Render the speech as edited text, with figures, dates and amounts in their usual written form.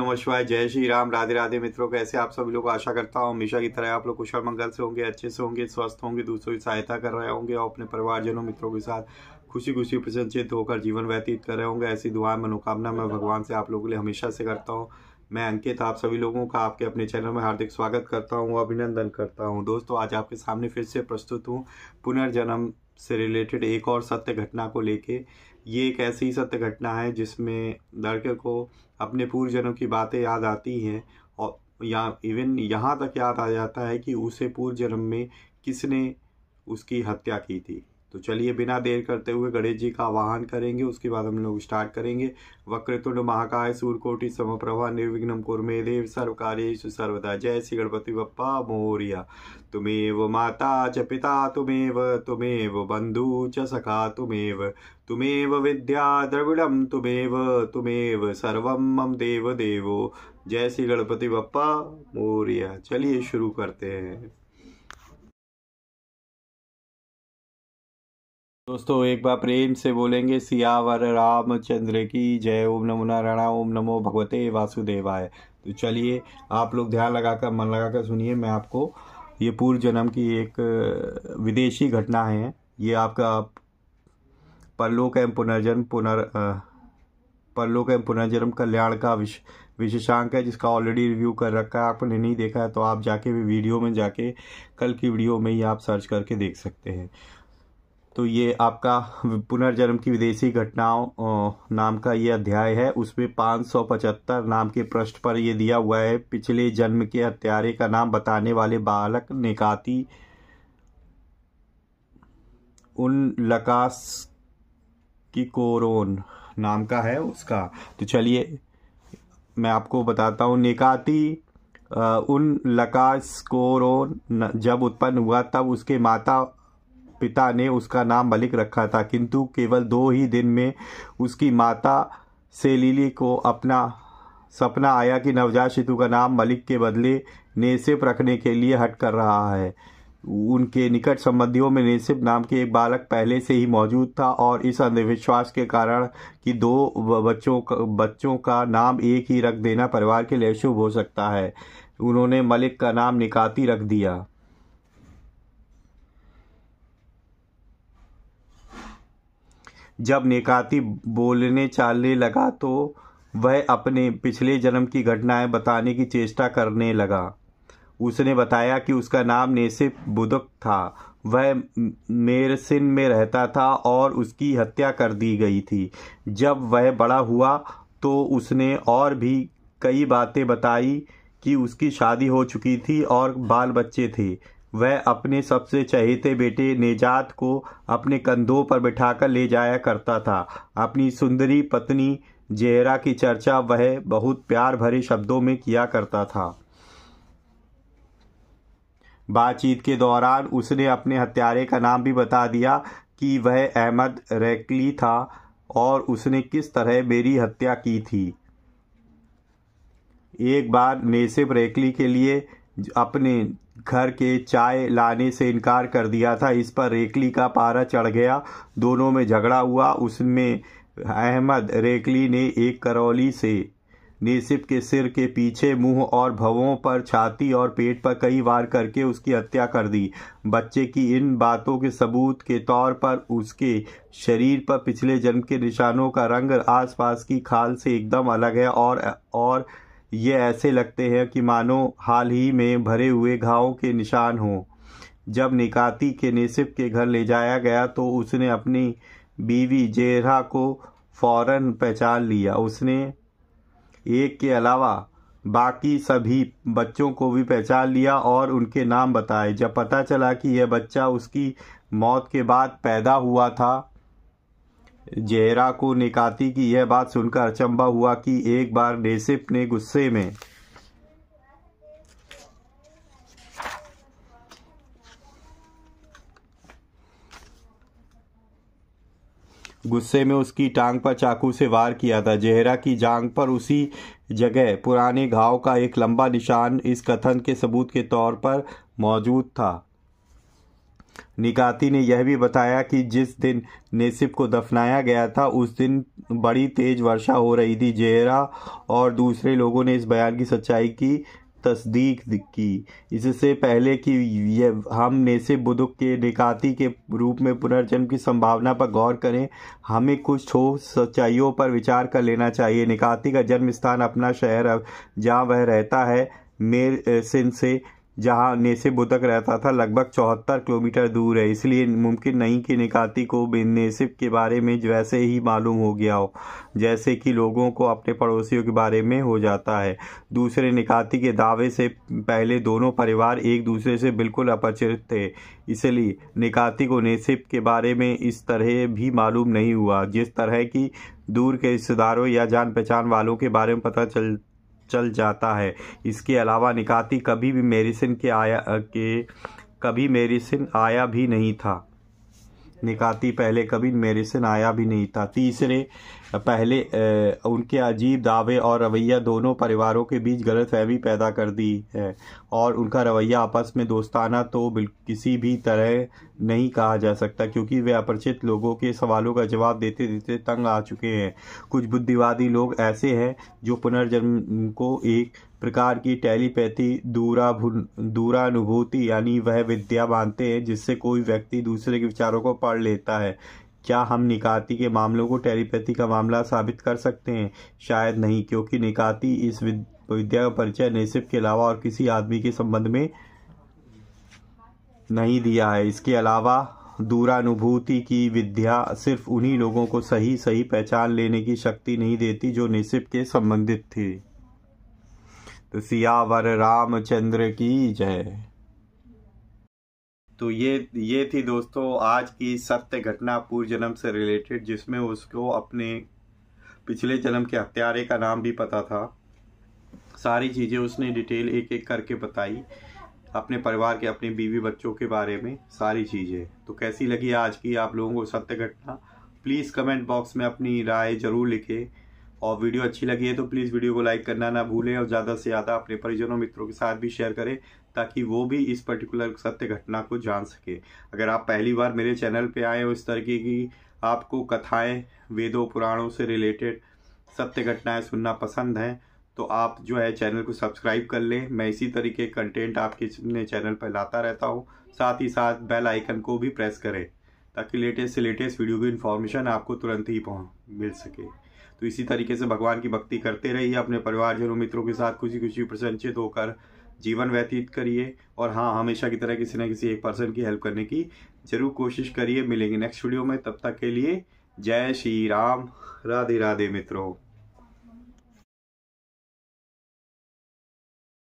नमः शिवाय। जय श्री राम। राधे राधे मित्रों, कैसे आप सभी लोग। आशा करता हूँ हमेशा की तरह आप लोग कुशल मंगल से होंगे, अच्छे से होंगे, स्वस्थ होंगे, दूसरों की सहायता कर रहे होंगे और अपने परिवारजनों मित्रों के साथ खुशी खुशी प्रसन्नचित्त होकर जीवन व्यतीत कर रहे होंगे। ऐसी दुआ मनोकामना मैं भगवान से आप लोगों के लिए हमेशा से करता हूँ। मैं अंकित आप सभी लोगों का आपके अपने चैनल में हार्दिक स्वागत करता हूँ, अभिनंदन करता हूँ। दोस्तों, आज आपके सामने फिर से प्रस्तुत हूँ पुनर्जन्म से रिलेटेड एक और सत्य घटना को लेके। ये एक ऐसी सत्य घटना है जिसमें लड़के को अपने पूर्व जन्म की बातें याद आती हैं और इवन यहाँ तक याद आ जाता है कि उसे पूर्व जन्म में किसने उसकी हत्या की थी। तो चलिए बिना देर करते हुए गणेश जी का आवाहन करेंगे, उसके बाद हम लोग स्टार्ट करेंगे। वक्रतुंड महाकाय सूर्यकोटि समप्रभा निर्विघ्नं कुरु मे देव सर्वकार्येषु सर्वदा। जय श्री गणपति बप्पा मोरया। तुमेव माता च पिता तुमेव बंधु च सखा तुमेव विद्या द्रविड़म तुमेव सर्वम मम देव देवो। जय श्री गणपति बप्पा मोरया। चलिए शुरू करते हैं। दोस्तों, एक बार प्रेम से बोलेंगे सियावर रामचंद्र की जय। ओम नमो नारायण, ओम नमो भगवते वासुदेवाय। तो चलिए आप लोग ध्यान लगाकर मन लगाकर सुनिए। मैं आपको ये पूर्व जन्म की एक विदेशी घटना है। ये आपका परलोक एवं पुनर्जन्म कल्याण का विशेषांक है, जिसका ऑलरेडी रिव्यू कर रखा है। आपने नहीं देखा है तो आप जाके भी वीडियो में जाके कल की वीडियो में ही आप सर्च करके देख सकते हैं। तो ये आपका पुनर्जन्म की विदेशी घटनाओं नाम का ये अध्याय है। उसमें 575 नाम के पृष्ठ पर ये दिया हुआ है। पिछले जन्म के हत्यारे का नाम बताने वाले बालक नेकाती उन लकास की कोरोन नाम का है उसका। तो चलिए मैं आपको बताता हूँ। नेकाती उन लकास कोरोन जब उत्पन्न हुआ तब उसके माता पिता ने उसका नाम मलिक रखा था, किंतु केवल 2 ही दिन में उसकी माता से लिली को अपना सपना आया कि नवजात शिशु का नाम मलिक के बदले नेसिफ रखने के लिए हट कर रहा है। उनके निकट संबंधियों में नेसिफ नाम के एक बालक पहले से ही मौजूद था और इस अंधविश्वास के कारण कि 2 बच्चों का नाम एक ही रख देना परिवार के लिए शुभ हो सकता है, उन्होंने मलिक का नाम निकाती रख दिया। जब नेकाती बोलने चालने लगा तो वह अपने पिछले जन्म की घटनाएं बताने की चेष्टा करने लगा। उसने बताया कि उसका नाम नेसिफ बुदक था, वह मेरसिन में रहता था और उसकी हत्या कर दी गई थी। जब वह बड़ा हुआ तो उसने और भी कई बातें बताई कि उसकी शादी हो चुकी थी और बाल बच्चे थे। वह अपने सबसे चहेते बेटे नेजात को अपने कंधों पर बिठाकर ले जाया करता था। अपनी सुंदरी पत्नी जेहरा की चर्चा वह बहुत प्यार भरे शब्दों में किया करता था। बातचीत के दौरान उसने अपने हत्यारे का नाम भी बता दिया कि वह अहमद रेकली था और उसने किस तरह मेरी हत्या की थी। एक बार नेसिफ रेकली के लिए अपने घर के चाय लाने से इनकार कर दिया था। इस पर रेकली का पारा चढ़ गया, दोनों में झगड़ा हुआ। उसमें अहमद रेकली ने एक करौली से नेसिफ के सिर के पीछे, मुंह और भवों पर, छाती और पेट पर कई वार करके उसकी हत्या कर दी। बच्चे की इन बातों के सबूत के तौर पर उसके शरीर पर पिछले जन्म के निशानों का रंग आसपास की खाल से एकदम अलग है और ये ऐसे लगते हैं कि मानो हाल ही में भरे हुए घावों के निशान हों। जब निकाती के नेसिफ के घर ले जाया गया तो उसने अपनी बीवी जेहरा को फौरन पहचान लिया। उसने एक के अलावा बाकी सभी बच्चों को भी पहचान लिया और उनके नाम बताए। जब पता चला कि यह बच्चा उसकी मौत के बाद पैदा हुआ था, जेहरा को निकाती की यह बात सुनकर अचंभा हुआ कि एक बार नेसिफ ने गुस्से में उसकी टांग पर चाकू से वार किया था। जेहरा की जांघ पर उसी जगह पुराने घाव का एक लंबा निशान इस कथन के सबूत के तौर पर मौजूद था निकाती ने यह भी बताया कि जिस दिन नेसिब को दफनाया गया था उस दिन बड़ी तेज वर्षा हो रही थी। जेहरा और दूसरे लोगों ने इस बयान की सच्चाई की तस्दीक की। इससे पहले कि हम नेसिब बुजुर्ग के निकाती के रूप में पुनर्जन्म की संभावना पर गौर करें, हमें कुछ ठोस सच्चाइयों पर विचार कर लेना चाहिए। निकाती का जन्म स्थान अपना शहर जहाँ वह रहता है मेरसिन से, जहां नेसिब बुजुर्ग रहता था, लगभग 74 किलोमीटर दूर है। इसलिए मुमकिन नहीं कि निकाती को नेसिब के बारे में वैसे ही मालूम हो गया हो जैसे कि लोगों को अपने पड़ोसियों के बारे में हो जाता है। दूसरे, निकाती के दावे से पहले दोनों परिवार एक दूसरे से बिल्कुल अपरिचित थे, इसलिए निकाती को नेसिब के बारे में इस तरह भी मालूम नहीं हुआ जिस तरह की दूर के रिश्तेदारों या जान पहचान वालों के बारे में पता चल जाता है। इसके अलावा निकाती कभी मेरिसिन आया भी नहीं था। निकाती पहले कभी मेरिसिन आया भी नहीं था। तीसरे, पहले उनके अजीब दावे और रवैया दोनों परिवारों के बीच गलतफहमी पैदा कर दी है और उनका रवैया आपस में दोस्ताना तो किसी भी तरह नहीं कहा जा सकता, क्योंकि वे अपरिचित लोगों के सवालों का जवाब देते देते तंग आ चुके हैं। कुछ बुद्धिवादी लोग ऐसे हैं जो पुनर्जन्म को एक प्रकार की टेलीपैथी दूरानुभूति यानी वह विद्या मानते हैं जिससे कोई व्यक्ति दूसरे के विचारों को पढ़ लेता है। क्या हम निकाती के मामलों को टेलीपैथी का मामला साबित कर सकते हैं? शायद नहीं, क्योंकि निकाती इस विद्या का परिचय नेसिब के अलावा और किसी आदमी के संबंध में नहीं दिया है। इसके अलावा दूरानुभूति की विद्या सिर्फ उन्हीं लोगों को सही पहचान लेने की शक्ति नहीं देती जो नेसिब के संबंधित थे। तो सियावर रामचंद्र की जय। तो ये थी दोस्तों आज की सत्य घटना पूर्व जन्म से रिलेटेड, जिसमें उसको अपने पिछले जन्म के हत्यारे का नाम भी पता था। सारी चीज़ें उसने डिटेल एक एक करके बताई, अपने परिवार के, अपने बीवी बच्चों के बारे में सारी चीज़ें। तो कैसी लगी आज की आप लोगों को सत्य घटना? प्लीज़ कमेंट बॉक्स में अपनी राय ज़रूर लिखें, और वीडियो अच्छी लगी है तो प्लीज़ वीडियो को लाइक करना ना भूलें और ज़्यादा से ज़्यादा अपने परिजनों मित्रों के साथ भी शेयर करें ताकि वो भी इस पर्टिकुलर सत्य घटना को जान सके। अगर आप पहली बार मेरे चैनल पे आए हो, इस तरीके की आपको कथाएं, वेदों पुराणों से रिलेटेड सत्य घटनाएं सुनना पसंद है, तो आप जो है चैनल को सब्सक्राइब कर लें। मैं इसी तरीके कंटेंट आपके चैनल पर लाता रहता हूँ। साथ ही साथ बेल आइकन को भी प्रेस करें ताकि लेटेस्ट से लेटेस्ट वीडियो की इन्फॉर्मेशन आपको तुरंत ही मिल सके। तो इसी तरीके से भगवान की भक्ति करते रहिए, अपने परिवारजनों मित्रों के साथ खुशी खुशी प्रसन्नचित होकर जीवन व्यतीत करिए, और हाँ, हमेशा की तरह किसी न किसी एक पर्सन की हेल्प करने की जरूर कोशिश करिए। मिलेंगे नेक्स्ट वीडियो में, तब तक के लिए जय श्री राम, राधे राधे मित्रों।